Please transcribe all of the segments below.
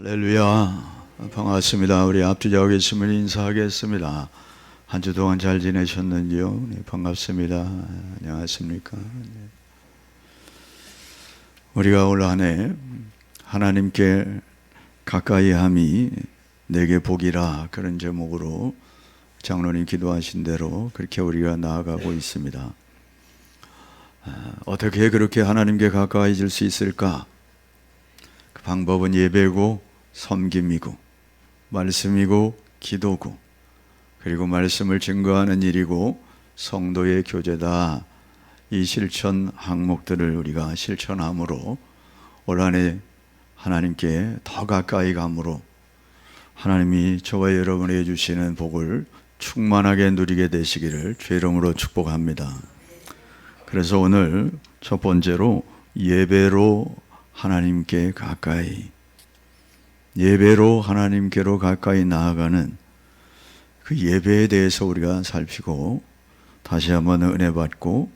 할렐루야, 반갑습니다. 우리 앞뒤자고 계시면 인사하겠습니다. 한 주 동안 잘 지내셨는지요? 네, 반갑습니다. 안녕하십니까? 네. 우리가 올 한 해 하나님께 가까이함이 내게 복이라, 그런 제목으로 장로님 기도하신 대로 그렇게 우리가 나아가고 있습니다. 어떻게 그렇게 하나님께 가까이질 수 있을까? 그 방법은 예배고 섬김이고 말씀이고 기도고, 그리고 말씀을 증거하는 일이고 성도의 교제다. 이 실천 항목들을 우리가 실천함으로 올 한 해 하나님께 더 가까이 감으로 하나님이 저와 여러분에게 주시는 복을 충만하게 누리게 되시기를 주의 이름으로 축복합니다. 그래서 오늘 첫 번째로 예배로 하나님께 가까이, 예배로 하나님께로 가까이 나아가는 그 예배에 대해서 우리가 살피고, 다시 한번 은혜 받고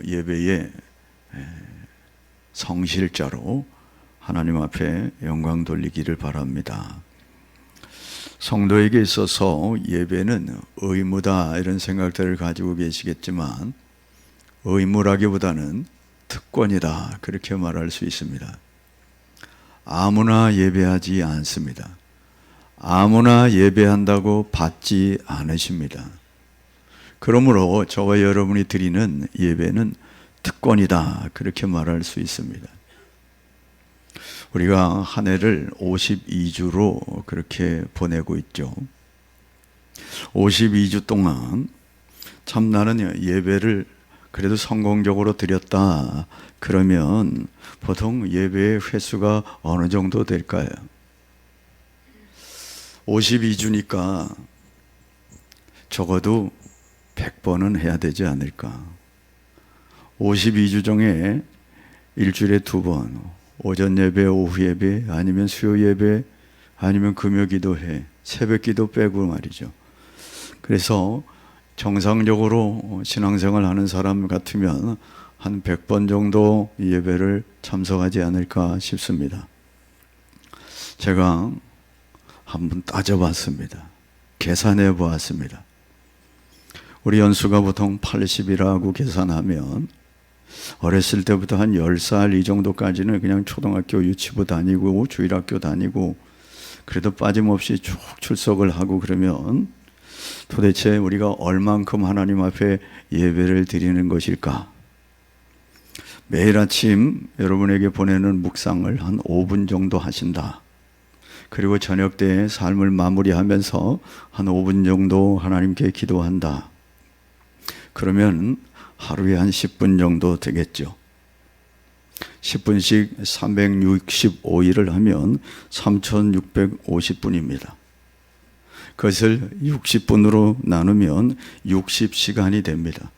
예배의 성실자로 하나님 앞에 영광 돌리기를 바랍니다. 성도에게 있어서 예배는 의무다, 이런 생각들을 가지고 계시겠지만 의무라기보다는 특권이다, 그렇게 말할 수 있습니다. 아무나 예배하지 않습니다. 아무나 예배한다고 받지 않으십니다. 그러므로 저와 여러분이 드리는 예배는 특권이다, 그렇게 말할 수 있습니다. 우리가 한 해를 52주로 그렇게 보내고 있죠. 52주 동안 참 나는 예배를 그래도 성공적으로 드렸다 그러면 보통 예배의 횟수가 어느 정도 될까요? 52주니까 적어도 100번은 해야 되지 않을까. 52주 중에 일주일에 2번, 오전 예배, 오후 예배, 아니면 수요 예배, 아니면 금요 기도회, 새벽 기도 빼고 말이죠. 그래서 정상적으로 신앙생활 하는 사람 같으면 한 100번 정도 예배를 참석하지 않을까 싶습니다. 제가 한번 따져봤습니다. 계산해 보았습니다. 우리 연수가 보통 80이라고 계산하면 어렸을 때부터 한 10살 이 정도까지는 그냥 초등학교 유치부 다니고 주일학교 다니고 그래도 빠짐없이 쭉 출석을 하고, 그러면 도대체 우리가 얼만큼 하나님 앞에 예배를 드리는 것일까? 매일 아침 여러분에게 보내는 묵상을 한 5분 정도 하신다. 그리고 저녁 때 삶을 마무리하면서 한 5분 정도 하나님께 기도한다. 그러면 하루에 한 10분 정도 되겠죠. 10분씩 365일을 하면 3650분입니다. 그것을 60분으로 나누면 60시간이 됩니다.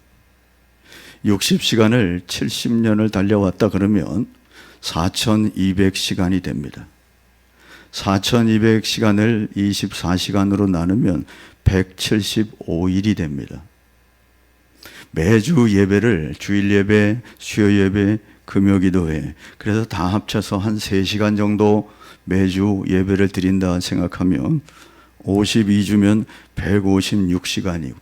60시간을 70년을 달려왔다 그러면 4200시간이 됩니다. 4200시간을 24시간으로 나누면 175일이 됩니다. 매주 예배를 주일 예배, 수요 예배, 금요 기도회, 그래서 다 합쳐서 한 3시간 정도 매주 예배를 드린다 생각하면 52주면 156시간이고,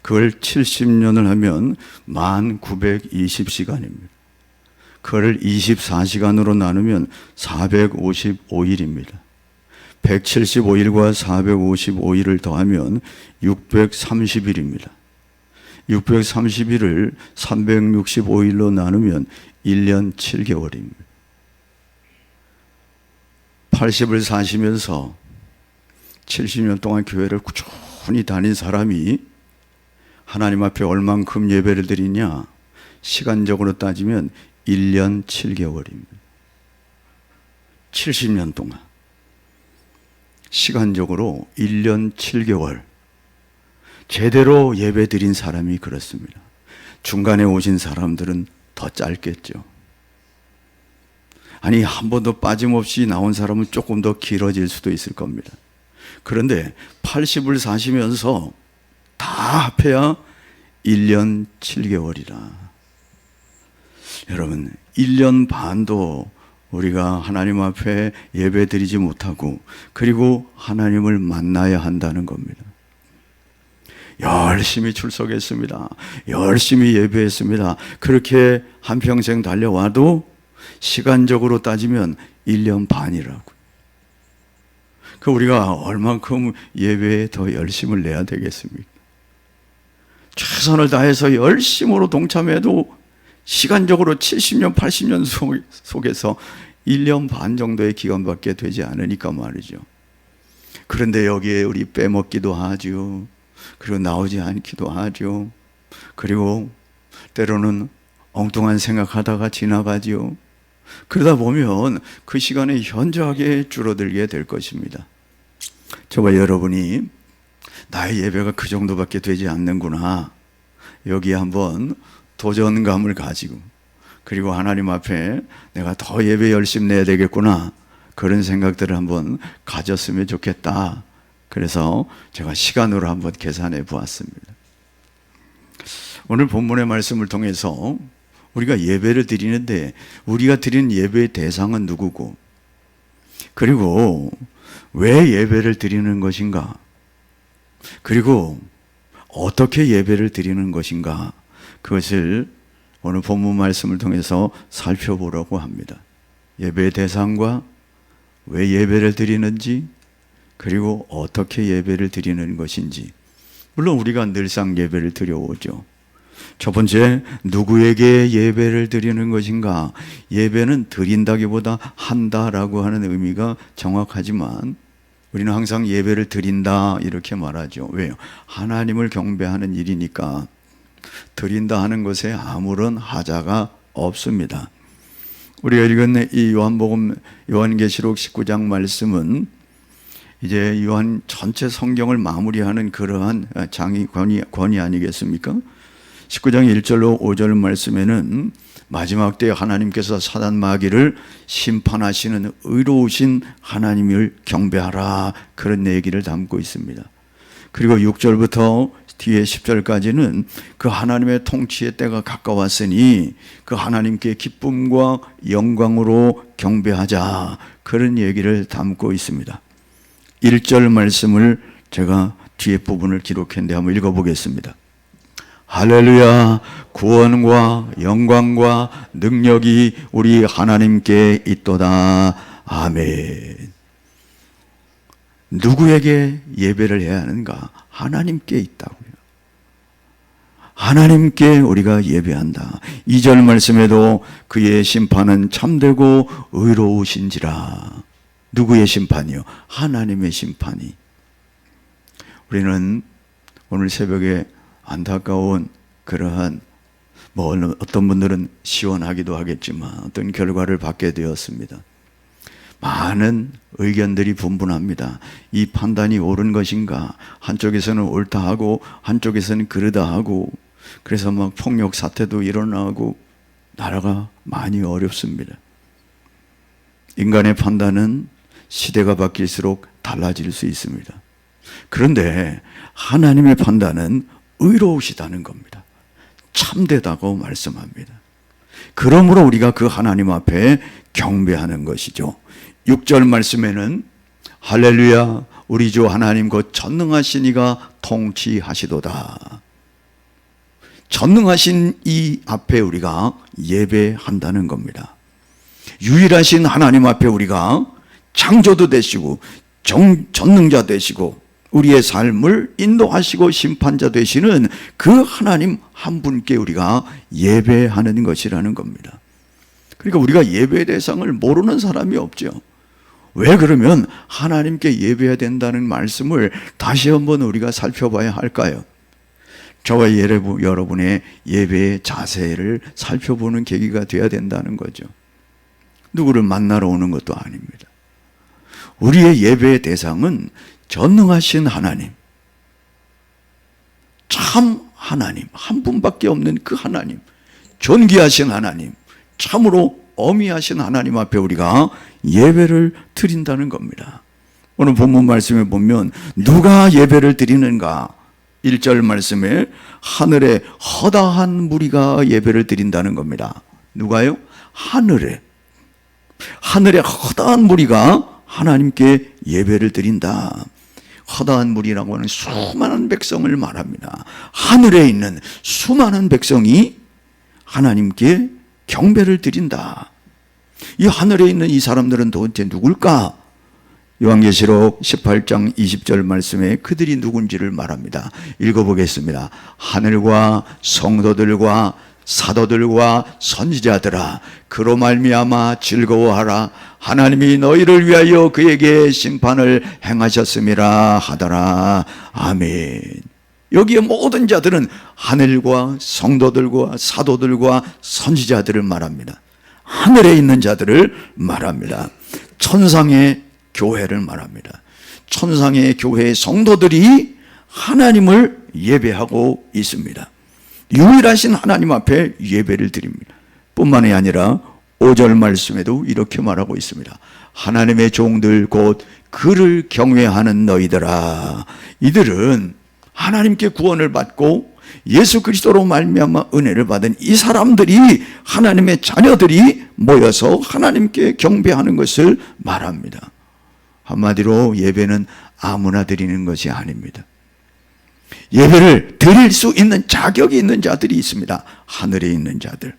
그걸 70년을 하면 1920시간입니다. 그걸 24시간으로 나누면 455일입니다. 175일과 455일을 더하면 630일입니다. 630일을 365일로 나누면 1년 7개월입니다. 80을 사시면서 70년 동안 교회를 꾸준히 다닌 사람이 하나님 앞에 얼만큼 예배를 드리냐? 시간적으로 따지면 1년 7개월입니다. 70년 동안 시간적으로 1년 7개월 제대로 예배 드린 사람이 그렇습니다. 중간에 오신 사람들은 더 짧겠죠. 아니, 한 번도 빠짐없이 나온 사람은 조금 더 길어질 수도 있을 겁니다. 그런데 80을 사시면서 다 합해야 1년 7개월이라. 여러분, 1년 반도 우리가 하나님 앞에 예배 드리지 못하고 그리고 하나님을 만나야 한다는 겁니다. 열심히 출석했습니다. 열심히 예배했습니다. 그렇게 한평생 달려와도 시간적으로 따지면 1년 반이라고. 그 우리가 얼만큼 예배에 더 열심을 내야 되겠습니까? 최선을 다해서 열심으로 동참해도 시간적으로 70년, 80년 속에서 1년 반 정도의 기간밖에 되지 않으니까 말이죠. 그런데 여기에 우리 빼먹기도 하죠. 그리고 나오지 않기도 하죠. 그리고 때로는 엉뚱한 생각하다가 지나가죠. 그러다 보면 그 시간이 현저하게 줄어들게 될 것입니다. 저와 여러분이 나의 예배가 그 정도밖에 되지 않는구나, 여기에 한번 도전감을 가지고 그리고 하나님 앞에 내가 더 예배 열심히 내야 되겠구나, 그런 생각들을 한번 가졌으면 좋겠다. 그래서 제가 시간으로 한번 계산해 보았습니다. 오늘 본문의 말씀을 통해서 우리가 예배를 드리는데 우리가 드리는 예배의 대상은 누구고, 그리고 왜 예배를 드리는 것인가, 그리고 어떻게 예배를 드리는 것인가, 그것을 오늘 본문 말씀을 통해서 살펴보려고 합니다. 예배의 대상과 왜 예배를 드리는지, 그리고 어떻게 예배를 드리는 것인지. 물론 우리가 늘상 예배를 드려오죠. 첫 번째, 누구에게 예배를 드리는 것인가? 예배는 드린다기보다 한다라고 하는 의미가 정확하지만 우리는 항상 예배를 드린다 이렇게 말하죠. 왜요? 하나님을 경배하는 일이니까 드린다 하는 것에 아무런 하자가 없습니다. 우리가 읽은 이 요한계시록 19장 말씀은 이제 요한 전체 성경을 마무리하는 그러한 권위 아니겠습니까? 19장 1절로 5절 말씀에는 마지막 때에 하나님께서 사단 마귀를 심판하시는 의로우신 하나님을 경배하라, 그런 얘기를 담고 있습니다. 그리고 6절부터 뒤에 10절까지는 그 하나님의 통치의 때가 가까웠으니 그 하나님께 기쁨과 영광으로 경배하자, 그런 얘기를 담고 있습니다. 1절 말씀을 제가 뒤에 부분을 기록했는데 한번 읽어보겠습니다. 할렐루야, 구원과 영광과 능력이 우리 하나님께 있도다. 아멘. 누구에게 예배를 해야 하는가? 하나님께 있다고요. 하나님께 우리가 예배한다. 2절 말씀에도 그의 심판은 참되고 의로우신지라. 누구의 심판이요? 하나님의 심판이. 우리는 오늘 새벽에 안타까운 그러한 어떤 분들은 시원하기도 하겠지만 어떤 결과를 받게 되었습니다. 많은 의견들이 분분합니다. 이 판단이 옳은 것인가? 한쪽에서는 옳다 하고 한쪽에서는 그르다 하고, 그래서 막 폭력 사태도 일어나고 나라가 많이 어렵습니다. 인간의 판단은 시대가 바뀔수록 달라질 수 있습니다. 그런데 하나님의 판단은 의로우시다는 겁니다. 참되다고 말씀합니다. 그러므로 우리가 그 하나님 앞에 경배하는 것이죠. 6절 말씀에는 할렐루야, 우리 주 하나님 곧 전능하신 이가 통치하시도다. 전능하신 이 앞에 우리가 예배한다는 겁니다. 유일하신 하나님 앞에 우리가 창조도 되시고 전능자 되시고 우리의 삶을 인도하시고 심판자 되시는 그 하나님 한 분께 우리가 예배하는 것이라는 겁니다. 그러니까 우리가 예배의 대상을 모르는 사람이 없죠. 왜 그러면 하나님께 예배해야 된다는 말씀을 다시 한번 우리가 살펴봐야 할까요? 저와 여러분의 예배의 자세를 살펴보는 계기가 되어야 된다는 거죠. 누구를 만나러 오는 것도 아닙니다. 우리의 예배의 대상은 전능하신 하나님, 참 하나님, 한 분밖에 없는 그 하나님, 존귀하신 하나님, 참으로 어미하신 하나님 앞에 우리가 예배를 드린다는 겁니다. 오늘 본문 말씀에 보면 누가 예배를 드리는가? 1절 말씀에 하늘에 허다한 무리가 예배를 드린다는 겁니다. 누가요? 하늘에. 하늘의 허다한 무리가 하나님께 예배를 드린다. 허다한 무리라고 하는 수많은 백성을 말합니다. 하늘에 있는 수많은 백성이 하나님께 경배를 드린다. 이 하늘에 있는 이 사람들은 도대체 누굴까? 요한계시록 18장 20절 말씀에 그들이 누군지를 말합니다. 읽어보겠습니다. 하늘과 성도들과 사도들과 선지자들아, 그로 말미암아 즐거워하라. 하나님이 너희를 위하여 그에게 심판을 행하셨음이라 하더라. 아멘. 여기에 모든 자들은 하늘과 성도들과 사도들과 선지자들을 말합니다. 하늘에 있는 자들을 말합니다. 천상의 교회를 말합니다. 천상의 교회의 성도들이 하나님을 예배하고 있습니다. 유일하신 하나님 앞에 예배를 드립니다. 뿐만이 아니라 5절 말씀에도 이렇게 말하고 있습니다. 하나님의 종들 곧 그를 경외하는 너희들아. 이들은 하나님께 구원을 받고 예수 그리스도로 말미암아 은혜를 받은 이 사람들이, 하나님의 자녀들이 모여서 하나님께 경배하는 것을 말합니다. 한마디로 예배는 아무나 드리는 것이 아닙니다. 예배를 드릴 수 있는 자격이 있는 자들이 있습니다. 하늘에 있는 자들,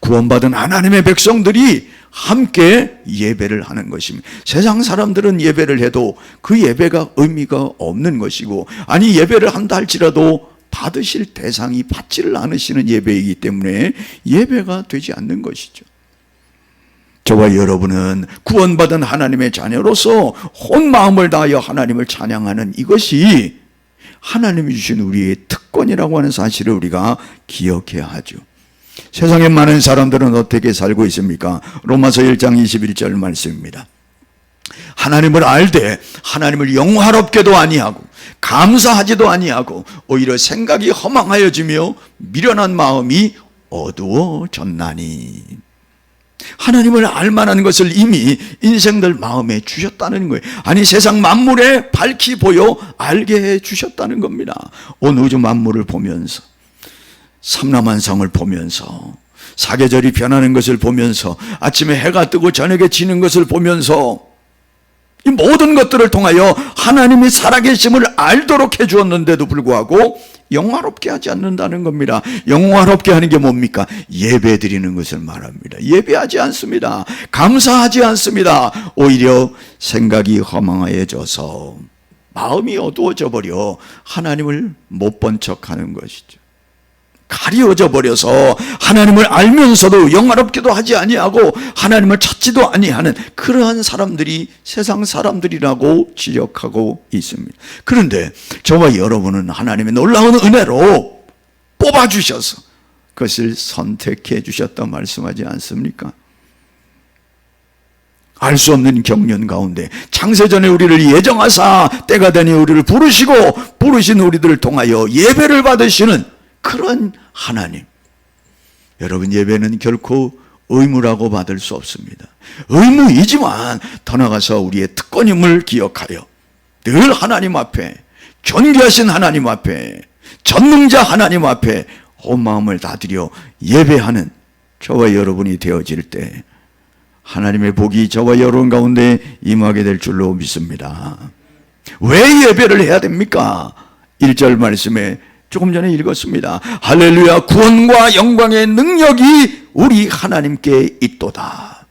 구원받은 하나님의 백성들이 함께 예배를 하는 것입니다. 세상 사람들은 예배를 해도 그 예배가 의미가 없는 것이고, 아니 예배를 한다 할지라도 받으실 대상이 받지를 않으시는 예배이기 때문에 예배가 되지 않는 것이죠. 저와 여러분은 구원받은 하나님의 자녀로서 온 마음을 다하여 하나님을 찬양하는 이것이 하나님이 주신 우리의 특권이라고 하는 사실을 우리가 기억해야 하죠. 세상에 많은 사람들은 어떻게 살고 있습니까? 로마서 1장 21절 말씀입니다. 하나님을 알되 하나님을 영화롭게도 아니하고 감사하지도 아니하고 오히려 생각이 허망하여지며 미련한 마음이 어두워졌나니. 하나님을 알만한 것을 이미 인생들 마음에 주셨다는 거예요. 아니 세상 만물에 밝히 보여 알게 해 주셨다는 겁니다. 온 우주 만물을 보면서, 삼라만상을 보면서, 사계절이 변하는 것을 보면서, 아침에 해가 뜨고 저녁에 지는 것을 보면서, 이 모든 것들을 통하여 하나님이 살아계심을 알도록 해주었는데도 불구하고 영화롭게 하지 않는다는 겁니다. 영화롭게 하는 게 뭡니까? 예배 드리는 것을 말합니다. 예배하지 않습니다. 감사하지 않습니다. 오히려 생각이 허망해져서 마음이 어두워져 버려 하나님을 못 본 척하는 것이죠. 가리워져 버려서 하나님을 알면서도 영화롭게도 하지 아니하고 하나님을 찾지도 아니하는 그러한 사람들이 세상 사람들이라고 지적하고 있습니다. 그런데 저와 여러분은 하나님의 놀라운 은혜로 뽑아주셔서 그것을 선택해 주셨다 말씀하지 않습니까? 알 수 없는 경륜 가운데 창세전에 우리를 예정하사 때가 되니 우리를 부르시고 부르신 우리들을 통하여 예배를 받으시는 그런 하나님. 여러분, 예배는 결코 의무라고 받을 수 없습니다. 의무이지만 더 나아가서 우리의 특권임을 기억하여 늘 하나님 앞에, 존귀하신 하나님 앞에, 전능자 하나님 앞에 온 마음을 다드려 예배하는 저와 여러분이 되어질 때 하나님의 복이 저와 여러분 가운데 임하게 될 줄로 믿습니다. 왜 예배를 해야 됩니까? 1절 말씀에 조금 전에 읽었습니다. 할렐루야, 구원과 영광의 능력이 우리 하나님께 있도다.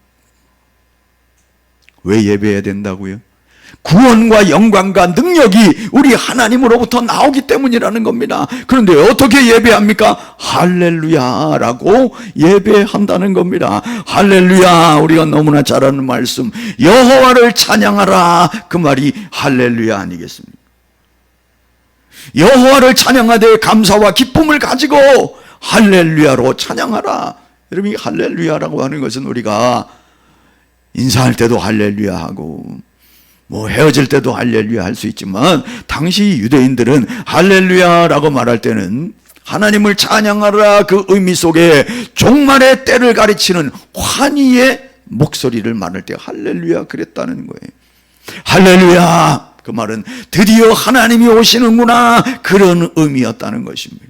왜 예배해야 된다고요? 구원과 영광과 능력이 우리 하나님으로부터 나오기 때문이라는 겁니다. 그런데 어떻게 예배합니까? 할렐루야라고 예배한다는 겁니다. 할렐루야, 우리가 너무나 잘 아는 말씀, 여호와를 찬양하라, 그 말이 할렐루야 아니겠습니까? 여호와를 찬양하되 감사와 기쁨을 가지고 할렐루야로 찬양하라. 여러분, 이 할렐루야라고 하는 것은 우리가 인사할 때도 할렐루야 하고 뭐 헤어질 때도 할렐루야 할 수 있지만, 당시 유대인들은 할렐루야라고 말할 때는 하나님을 찬양하라 그 의미 속에 종말의 때를 가르치는 환희의 목소리를 말할 때 할렐루야 그랬다는 거예요. 할렐루야, 그 말은 드디어 하나님이 오시는구나, 그런 의미였다는 것입니다.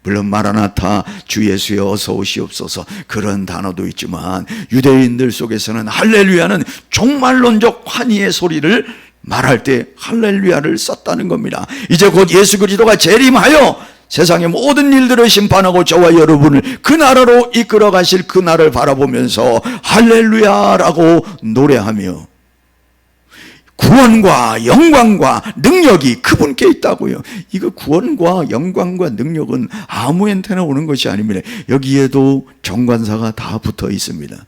물론 마라나타 주 예수여 어서 오시옵소서 그런 단어도 있지만 유대인들 속에서는 할렐루야는 종말론적 환희의 소리를 말할 때 할렐루야를 썼다는 겁니다. 이제 곧 예수 그리스도가 재림하여 세상의 모든 일들을 심판하고 저와 여러분을 그 나라로 이끌어 가실 그 날을 바라보면서 할렐루야라고 노래하며 구원과 영광과 능력이 그분께 있다고요. 이거 구원과 영광과 능력은 아무한테나 오는 것이 아닙니다. 여기에도 정관사가 다 붙어 있습니다.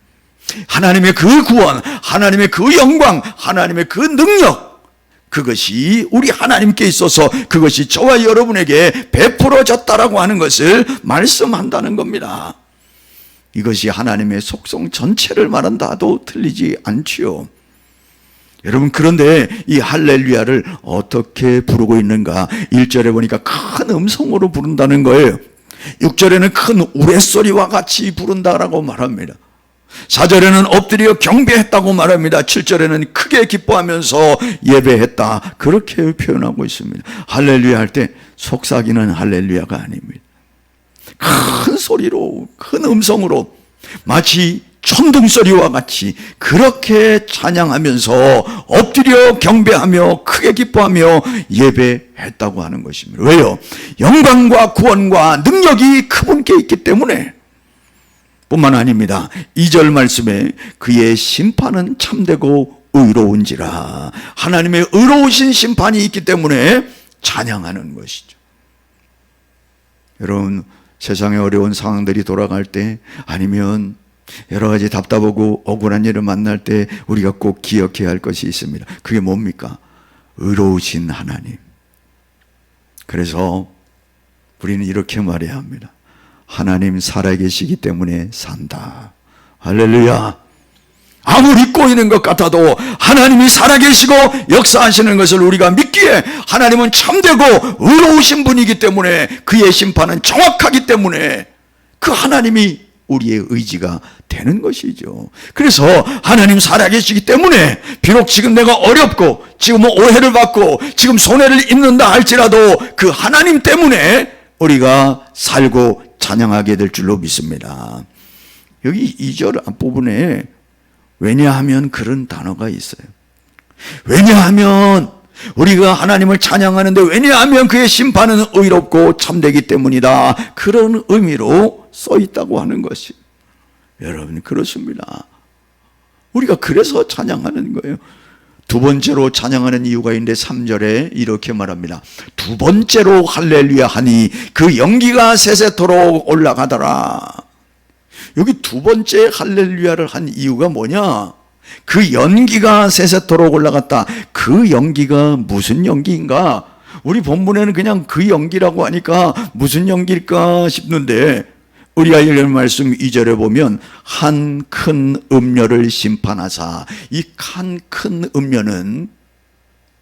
하나님의 그 구원, 하나님의 그 영광, 하나님의 그 능력, 그것이 우리 하나님께 있어서 그것이 저와 여러분에게 베풀어졌다라고 하는 것을 말씀한다는 겁니다. 이것이 하나님의 속성 전체를 말한다 해도 틀리지 않지요. 여러분, 그런데 이 할렐루야를 어떻게 부르고 있는가? 1절에 보니까 큰 음성으로 부른다는 거예요. 6절에는 큰 우레소리와 같이 부른다라고 말합니다. 4절에는 엎드려 경배했다고 말합니다. 7절에는 크게 기뻐하면서 예배했다, 그렇게 표현하고 있습니다. 할렐루야 할 때 속삭이는 할렐루야가 아닙니다. 큰 소리로, 큰 음성으로, 마치 천둥소리와 같이 그렇게 찬양하면서 엎드려 경배하며 크게 기뻐하며 예배했다고 하는 것입니다. 왜요? 영광과 구원과 능력이 그분께 있기 때문에 뿐만 아닙니다. 2절 말씀에 그의 심판은 참되고 의로운지라, 하나님의 의로우신 심판이 있기 때문에 찬양하는 것이죠. 여러분, 세상의 어려운 상황들이 돌아갈 때, 아니면 여러 가지 답답하고 억울한 일을 만날 때 우리가 꼭 기억해야 할 것이 있습니다. 그게 뭡니까? 의로우신 하나님. 그래서 우리는 이렇게 말해야 합니다. 하나님 살아계시기 때문에 산다. 할렐루야. 아무리 꼬이는 것 같아도 하나님이 살아계시고 역사하시는 것을 우리가 믿기에 하나님은 참되고 의로우신 분이기 때문에 그의 심판은 정확하기 때문에 그 하나님이 우리의 의지가 되는 것이죠. 그래서 하나님 살아계시기 때문에 비록 지금 내가 어렵고 지금 오해를 받고 지금 손해를 입는다 할지라도 그 하나님 때문에 우리가 살고 찬양하게 될 줄로 믿습니다. 여기 2절 앞부분에 왜냐하면 그런 단어가 있어요. 왜냐하면 우리가 하나님을 찬양하는데 왜냐하면 그의 심판은 의롭고 참되기 때문이다, 그런 의미로 써 있다고 하는 것이, 여러분, 그렇습니다. 우리가 그래서 찬양하는 거예요. 두 번째로 찬양하는 이유가 있는데 3절에 이렇게 말합니다. 두 번째로 할렐루야 하니 그 연기가 세세토록 올라가더라. 여기 두 번째 할렐루야를 한 이유가 뭐냐? 그 연기가 세세토록 올라갔다. 그 연기가 무슨 연기인가? 우리 본문에는 그냥 그 연기라고 하니까 무슨 연기일까 싶는데, 우리가 읽은 말씀 2절에 보면 한 큰 음녀를 심판하사, 이 한 큰 음녀는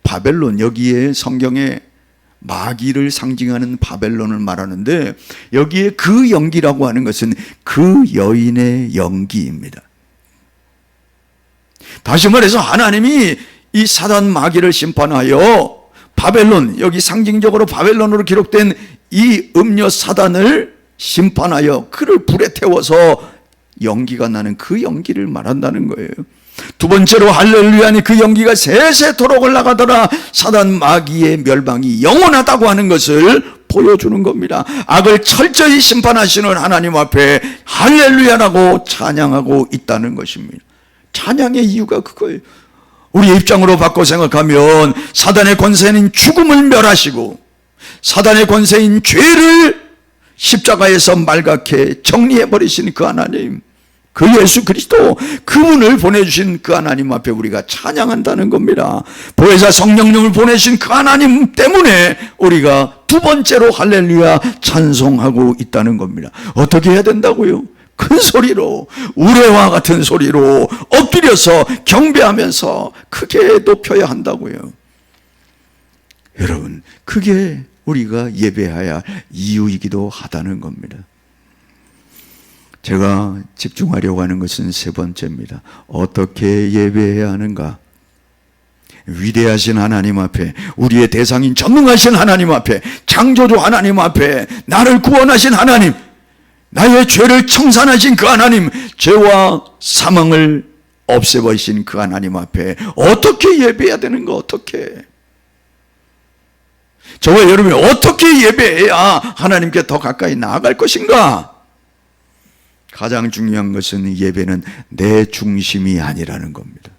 바벨론, 여기에 성경에 마귀를 상징하는 바벨론을 말하는데, 여기에 그 연기라고 하는 것은 그 여인의 연기입니다. 다시 말해서 하나님이 이 사단 마귀를 심판하여 바벨론, 여기 상징적으로 바벨론으로 기록된 이 음녀 사단을 심판하여 그를 불에 태워서 연기가 나는 그 연기를 말한다는 거예요. 두 번째로 할렐루야니 그 연기가 세세토록 올라가더라. 사단 마귀의 멸망이 영원하다고 하는 것을 보여주는 겁니다. 악을 철저히 심판하시는 하나님 앞에 할렐루야라고 찬양하고 있다는 것입니다. 찬양의 이유가 그거예요. 우리의 입장으로 바꿔 생각하면 사단의 권세는 죽음을 멸하시고 사단의 권세인 죄를 십자가에서 말갛게 정리해버리신 그 하나님, 그 예수 그리스도, 그분을 보내주신 그 하나님 앞에 우리가 찬양한다는 겁니다. 보혜사 성령님을 보내신 그 하나님 때문에 우리가 두 번째로 할렐루야 찬송하고 있다는 겁니다. 어떻게 해야 된다고요? 큰 소리로, 우레와 같은 소리로 엎드려서 경배하면서 크게 높여야 한다고요. 여러분, 그게 우리가 예배해야 할 이유이기도 하다는 겁니다. 제가 집중하려고 하는 것은 세 번째입니다. 어떻게 예배해야 하는가? 위대하신 하나님 앞에, 우리의 대상인 전능하신 하나님 앞에, 창조주 하나님 앞에, 나를 구원하신 하나님, 나의 죄를 청산하신 그 하나님, 죄와 사망을 없애버리신 그 하나님 앞에 어떻게 예배해야 되는가? 어떻게? 저와 여러분이 어떻게 예배해야 하나님께 더 가까이 나아갈 것인가? 가장 중요한 것은 예배는 내 중심이 아니라는 겁니다.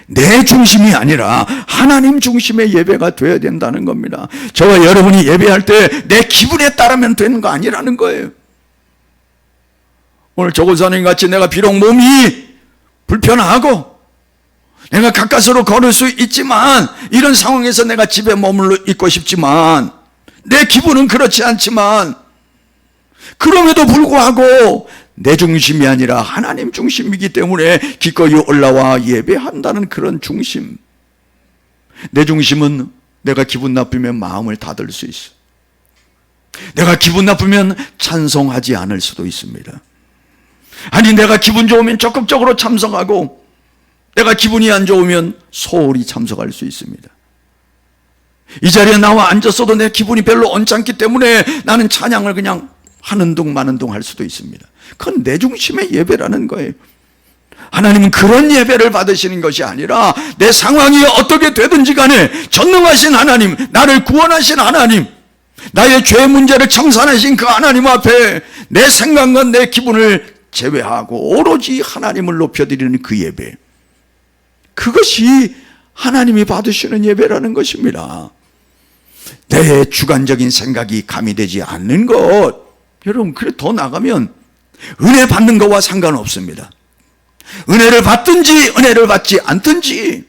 내 중심이 아니라 하나님 중심의 예배가 되어야 된다는 겁니다. 저와 여러분이 예배할 때 내 기분에 따르면 되는 거 아니라는 거예요. 오늘 조고사님 같이 내가 비록 몸이 불편하고 내가 가까스로 걸을 수 있지만, 이런 상황에서 내가 집에 머물러 있고 싶지만, 내 기분은 그렇지 않지만, 그럼에도 불구하고 내 중심이 아니라 하나님 중심이기 때문에 기꺼이 올라와 예배한다는 그런 중심. 내 중심은 내가 기분 나쁘면 마음을 닫을 수 있어. 내가 기분 나쁘면 찬송하지 않을 수도 있습니다. 아니, 내가 기분 좋으면 적극적으로 참석하고, 내가 기분이 안 좋으면 소홀히 참석할 수 있습니다. 이 자리에 나와 앉았어도 내 기분이 별로 언짢기 때문에 나는 찬양을 그냥 하는 둥 마는 둥 할 수도 있습니다. 그건 내 중심의 예배라는 거예요. 하나님은 그런 예배를 받으시는 것이 아니라 내 상황이 어떻게 되든지 간에 전능하신 하나님, 나를 구원하신 하나님, 나의 죄 문제를 청산하신 그 하나님 앞에 내 생각과 내 기분을 제외하고 오로지 하나님을 높여드리는 그 예배, 그것이 하나님이 받으시는 예배라는 것입니다. 내 주관적인 생각이 가미되지 않는 것, 여러분, 그래 더 나가면 은혜 받는 것과 상관없습니다. 은혜를 받든지 은혜를 받지 않든지,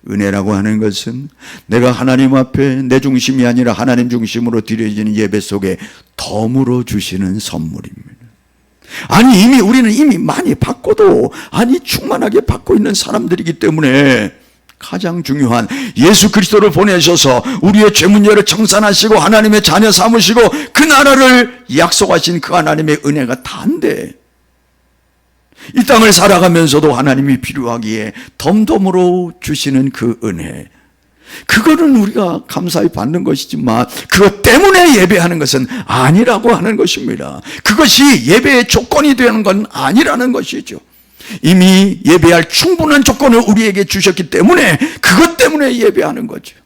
은혜라고 하는 것은 내가 하나님 앞에 내 중심이 아니라 하나님 중심으로 드려지는 예배 속에 덤으로 주시는 선물입니다. 아니, 우리는 이미 많이 받고도 충만하게 받고 있는 사람들이기 때문에 가장 중요한 예수 그리스도를 보내셔서 우리의 죄 문제를 청산하시고 하나님의 자녀 삼으시고 그 나라를 약속하신 그 하나님의 은혜가 다인데, 이 땅을 살아가면서도 하나님이 필요하기에 덤덤으로 주시는 그 은혜, 그거는 우리가 감사히 받는 것이지만 그것 때문에 예배하는 것은 아니라고 하는 것입니다. 그것이 예배의 조건이 되는 건 아니라는 것이죠. 이미 예배할 충분한 조건을 우리에게 주셨기 때문에 그것 때문에 예배하는 거죠.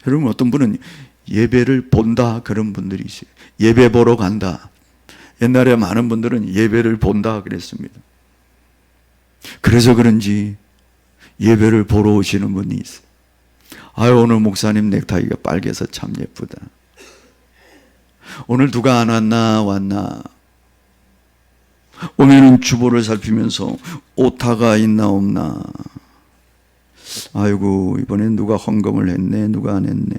여러분, 어떤 분은 예배를 본다 그런 분들이 있어요. 예배 보러 간다. 옛날에 많은 분들은 예배를 본다 그랬습니다. 그래서 그런지 예배를 보러 오시는 분이 있어요. 아유, 오늘 목사님 넥타이가 빨개서 참 예쁘다. 오늘 누가 안 왔나? 왔나? 오면은 주보를 살피면서 오타가 있나 없나? 아이고, 이번엔 누가 헌금을 했네, 누가 안 했네.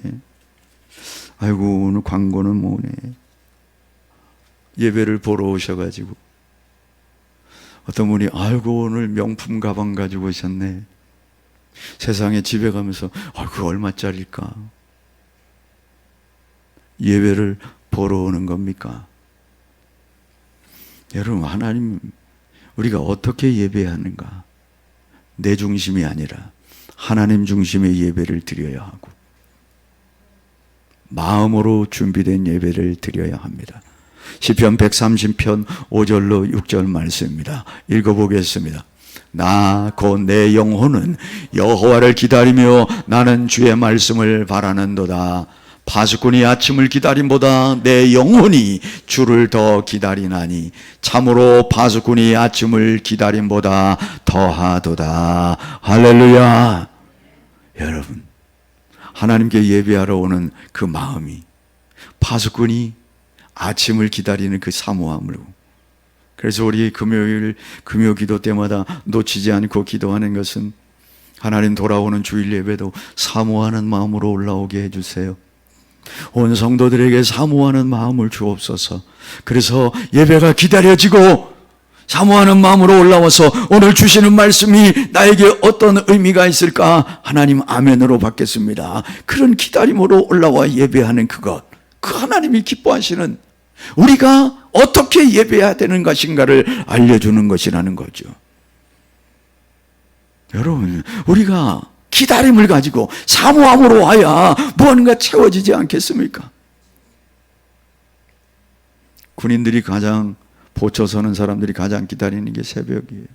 아이고, 오늘 광고는 뭐네. 예배를 보러 오셔가지고 어떤 분이 아이고, 오늘 명품 가방 가지고 오셨네. 세상에 집에 가면서 아이고, 얼마짜리일까? 예배를 보러 오는 겁니까? 여러분, 하나님, 우리가 어떻게 예배하는가? 내 중심이 아니라 하나님 중심의 예배를 드려야 하고 마음으로 준비된 예배를 드려야 합니다. 시편 130편 5절로 6절 말씀입니다. 읽어보겠습니다. 나 곧 내 영혼은 여호와를 기다리며 나는 주의 말씀을 바라는도다. 파수꾼이 아침을 기다림보다 내 영혼이 주를 더 기다리나니 참으로 파수꾼이 아침을 기다림보다 더하도다. 할렐루야. 여러분, 하나님께 예배하러 오는 그 마음이 파수꾼이 아침을 기다리는 그 사모함으로, 그래서 우리 금요 기도 때마다 놓치지 않고 기도하는 것은 하나님 돌아오는 주일 예배도 사모하는 마음으로 올라오게 해주세요. 온 성도들에게 사모하는 마음을 주옵소서. 그래서 예배가 기다려지고 사모하는 마음으로 올라와서 오늘 주시는 말씀이 나에게 어떤 의미가 있을까? 하나님 아멘으로 받겠습니다. 그런 기다림으로 올라와 예배하는 그것, 그 하나님이 기뻐하시는, 우리가 어떻게 예배해야 되는 것인가를 알려주는 것이라는 거죠. 여러분, 우리가 기다림을 가지고 사모함으로 와야 무언가 채워지지 않겠습니까? 군인들이 가장, 보초 서는 사람들이 가장 기다리는 게 새벽이에요.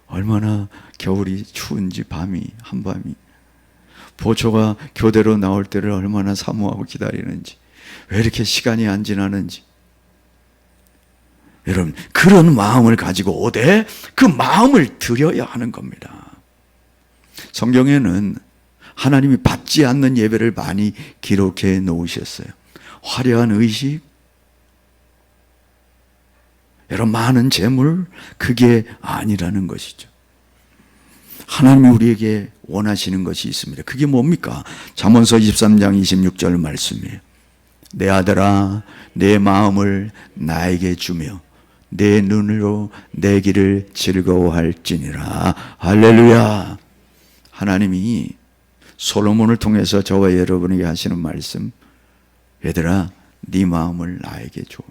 얼마나 겨울이 추운지, 밤이, 한밤이. 보초가 교대로 나올 때를 얼마나 사모하고 기다리는지, 왜 이렇게 시간이 안 지나는지. 여러분, 그런 마음을 가지고 오되 그 마음을 드려야 하는 겁니다. 성경에는 하나님이 받지 않는 예배를 많이 기록해 놓으셨어요. 화려한 의식, 여러분, 많은 재물, 그게 아니라는 것이죠. 하나님이 우리에게 원하시는 것이 있습니다. 그게 뭡니까? 잠언서 23장 26절 말씀이에요. 내 아들아, 내 마음을 나에게 주며 내 눈으로 내 길을 즐거워할지니라. 할렐루야. 하나님이 솔로몬을 통해서 저와 여러분에게 하시는 말씀, 얘들아, 네 마음을 나에게 줘.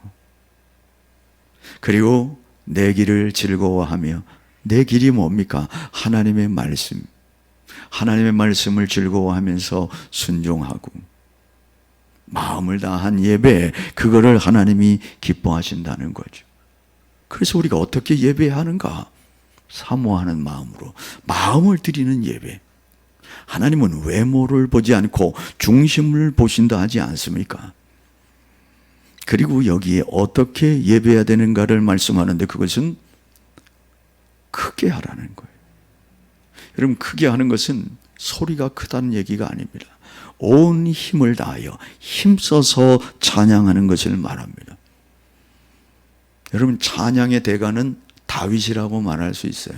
그리고 내 길을 즐거워하며, 내 길이 뭡니까? 하나님의 말씀. 하나님의 말씀을 즐거워하면서 순종하고 마음을 다한 예배, 그거를 하나님이 기뻐하신다는 거죠. 그래서 우리가 어떻게 예배하는가? 사모하는 마음으로, 마음을 드리는 예배. 하나님은 외모를 보지 않고 중심을 보신다 하지 않습니까? 그리고 여기에 어떻게 예배해야 되는가를 말씀하는데, 그것은 크게 하라는 거예요. 여러분, 크게 하는 것은 소리가 크다는 얘기가 아닙니다. 온 힘을 다하여 힘써서 찬양하는 것을 말합니다. 여러분, 찬양의 대가는 다윗이라고 말할 수 있어요.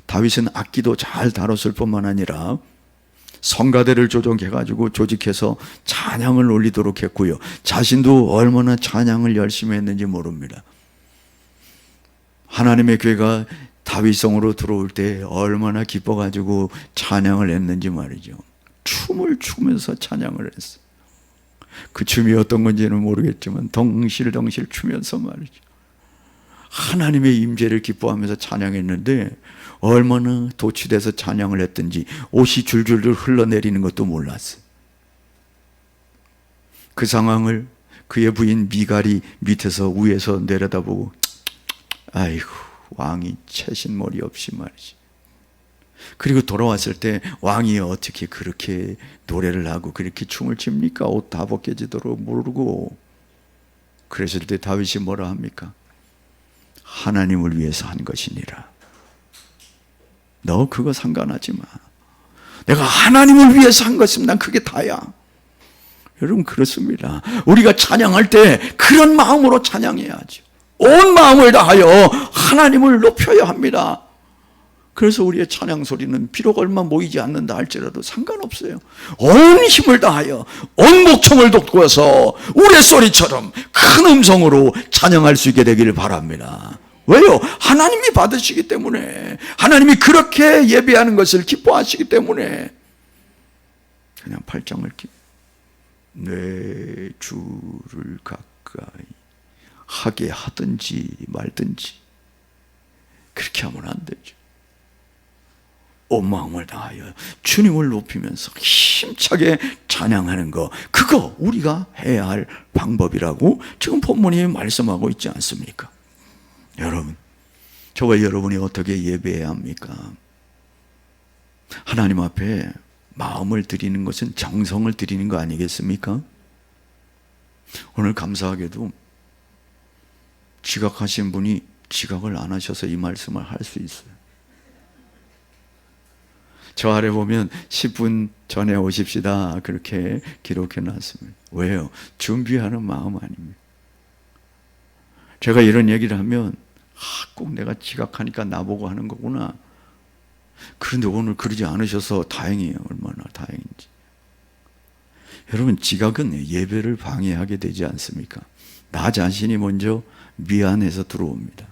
다윗은 악기도 잘 다뤘을 뿐만 아니라 성가대를 조직해서 찬양을 올리도록 했고요. 자신도 얼마나 찬양을 열심히 했는지 모릅니다. 하나님의 교회가 다윗성으로 들어올 때 얼마나 기뻐가지고 찬양을 했는지 말이죠. 춤을 추면서 찬양을 했어요. 그 춤이 어떤 건지는 모르겠지만 덩실덩실 추면서 말이죠. 하나님의 임재를 기뻐하면서 찬양했는데 얼마나 도취돼서 찬양을 했든지 옷이 줄줄줄 흘러내리는 것도 몰랐어요. 그 상황을 그의 부인 미갈이 밑에서 위에서 내려다보고, 아이고, 왕이 채신머리 없이 말이지. 그리고 돌아왔을 때 왕이 어떻게 그렇게 노래를 하고 그렇게 춤을 춥니까? 옷 다 벗겨지도록 모르고. 그랬을 때 다윗이 뭐라 합니까? 하나님을 위해서 한 것이니라. 너 그거 상관하지 마. 내가 하나님을 위해서 한 것이면 난 그게 다야. 여러분, 그렇습니다. 우리가 찬양할 때 그런 마음으로 찬양해야죠. 온 마음을 다하여 하나님을 높여야 합니다. 그래서 우리의 찬양 소리는 비록 얼마 모이지 않는다 할지라도 상관없어요. 온 힘을 다하여 온 목청을 돋구어서 우레소리처럼 큰 음성으로 찬양할 수 있게 되기를 바랍니다. 왜요? 하나님이 받으시기 때문에, 하나님이 그렇게 예배하는 것을 기뻐하시기 때문에. 그냥 팔짱을 끼고 내 주를 가까이 하게 하든지 말든지 그렇게 하면 안 되죠. 온 마음을 다하여 주님을 높이면서 힘차게 찬양하는 거, 그거 우리가 해야 할 방법이라고 지금 본문이 말씀하고 있지 않습니까? 여러분, 저와 여러분이 어떻게 예배해야 합니까? 하나님 앞에 마음을 드리는 것은 정성을 드리는 거 아니겠습니까? 오늘 감사하게도 지각하신 분이 지각을 안 하셔서 이 말씀을 할 수 있어요. 저 아래 보면 10분 전에 오십시다 그렇게 기록해 놨습니다. 왜요? 준비하는 마음 아닙니까? 제가 이런 얘기를 하면 꼭 내가 지각하니까 나보고 하는 거구나. 그런데 오늘 그러지 않으셔서 다행이에요. 얼마나 다행인지. 여러분, 지각은 예배를 방해하게 되지 않습니까? 나 자신이 먼저 미안해서 들어옵니다.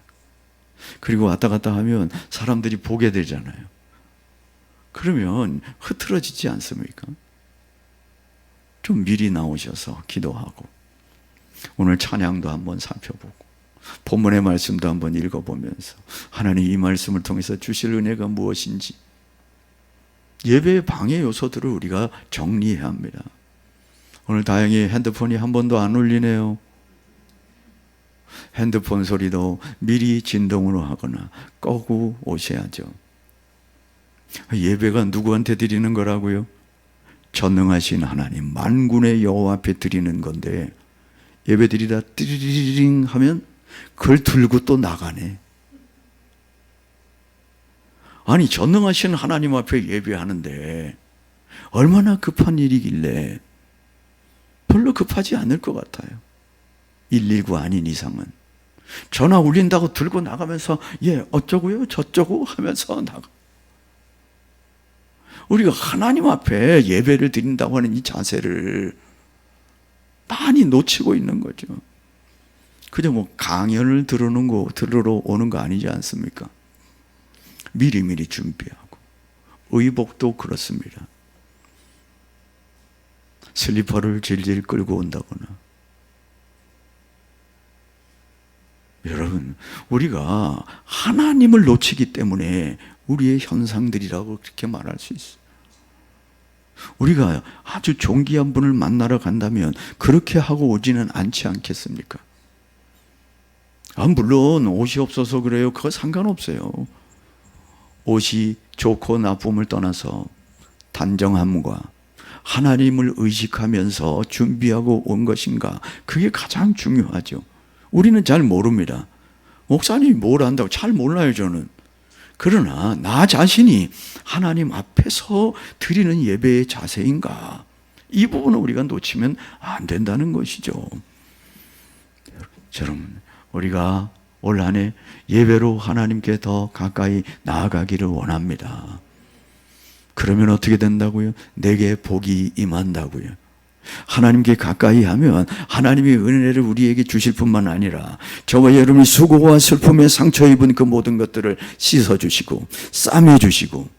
그리고 왔다 갔다 하면 사람들이 보게 되잖아요. 그러면 흐트러지지 않습니까? 좀 미리 나오셔서 기도하고 오늘 찬양도 한번 살펴보고 본문의 말씀도 한번 읽어보면서 하나님 이 말씀을 통해서 주실 은혜가 무엇인지 예배의 방해 요소들을 우리가 정리해야 합니다. 오늘 다행히 핸드폰이 한 번도 안 울리네요. 핸드폰 소리도 미리 진동으로 하거나 끄고 오셔야죠. 예배가 누구한테 드리는 거라고요? 전능하신 하나님 만군의 여호와 앞에 드리는 건데 예배 드리다 띠리링 하면 그걸 들고 또 나가네. 아니 전능하신 하나님 앞에 예배하는데 얼마나 급한 일이길래. 별로 급하지 않을 것 같아요. 119 아닌 이상은. 전화 울린다고 들고 나가면서 예 어쩌고요 저쩌고 하면서 나가. 우리가 하나님 앞에 예배를 드린다고 하는 이 자세를 많이 놓치고 있는 거죠. 그저 뭐 강연을 들으러 오는 거 아니지 않습니까? 미리미리 준비하고. 의복도 그렇습니다. 슬리퍼를 질질 끌고 온다거나. 여러분, 우리가 하나님을 놓치기 때문에 우리의 현상들이라고 그렇게 말할 수 있어요. 우리가 아주 존귀한 분을 만나러 간다면 그렇게 하고 오지는 않지 않겠습니까? 물론 옷이 없어서 그래요. 그거 상관없어요. 옷이 좋고 나쁨을 떠나서 단정함과 하나님을 의식하면서 준비하고 온 것인가, 그게 가장 중요하죠. 우리는 잘 모릅니다. 목사님이 뭘 한다고 잘 몰라요, 저는. 그러나 나 자신이 하나님 앞에서 드리는 예배의 자세인가, 이 부분을 우리가 놓치면 안 된다는 것이죠. 여러분, 우리가 올 한 해 예배로 하나님께 더 가까이 나아가기를 원합니다. 그러면 어떻게 된다고요? 내게 복이 임한다고요. 하나님께 가까이 하면 하나님의 은혜를 우리에게 주실 뿐만 아니라 저와 여러분이 수고와 슬픔에 상처 입은 그 모든 것들을 씻어주시고 싸매주시고,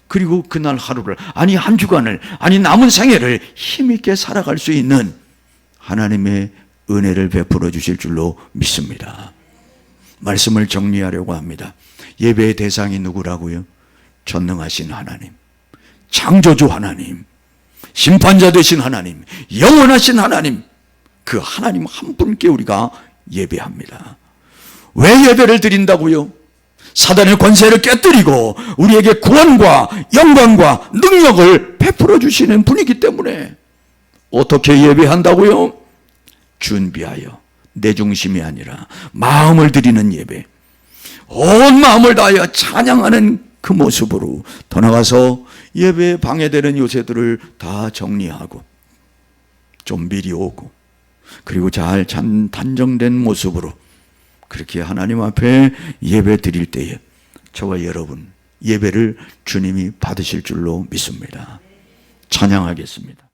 그리고 그날 하루를, 아니 한 주간을, 아니 남은 생애를 힘있게 살아갈 수 있는 하나님의 은혜를 베풀어 주실 줄로 믿습니다. 말씀을 정리하려고 합니다. 예배의 대상이 누구라고요? 전능하신 하나님, 창조주 하나님, 심판자 되신 하나님, 영원하신 하나님, 그 하나님 한 분께 우리가 예배합니다. 왜 예배를 드린다고요? 사단의 권세를 깨뜨리고 우리에게 구원과 영광과 능력을 베풀어 주시는 분이기 때문에. 어떻게 예배한다고요? 준비하여, 내 중심이 아니라 마음을 드리는 예배, 온 마음을 다하여 찬양하는 그 모습으로 더 나가서 예배에 방해되는 요새들을 다 정리하고 좀 미리 오고, 그리고 잘 단정된 모습으로 그렇게 하나님 앞에 예배 드릴 때에 저와 여러분 예배를 주님이 받으실 줄로 믿습니다. 찬양하겠습니다.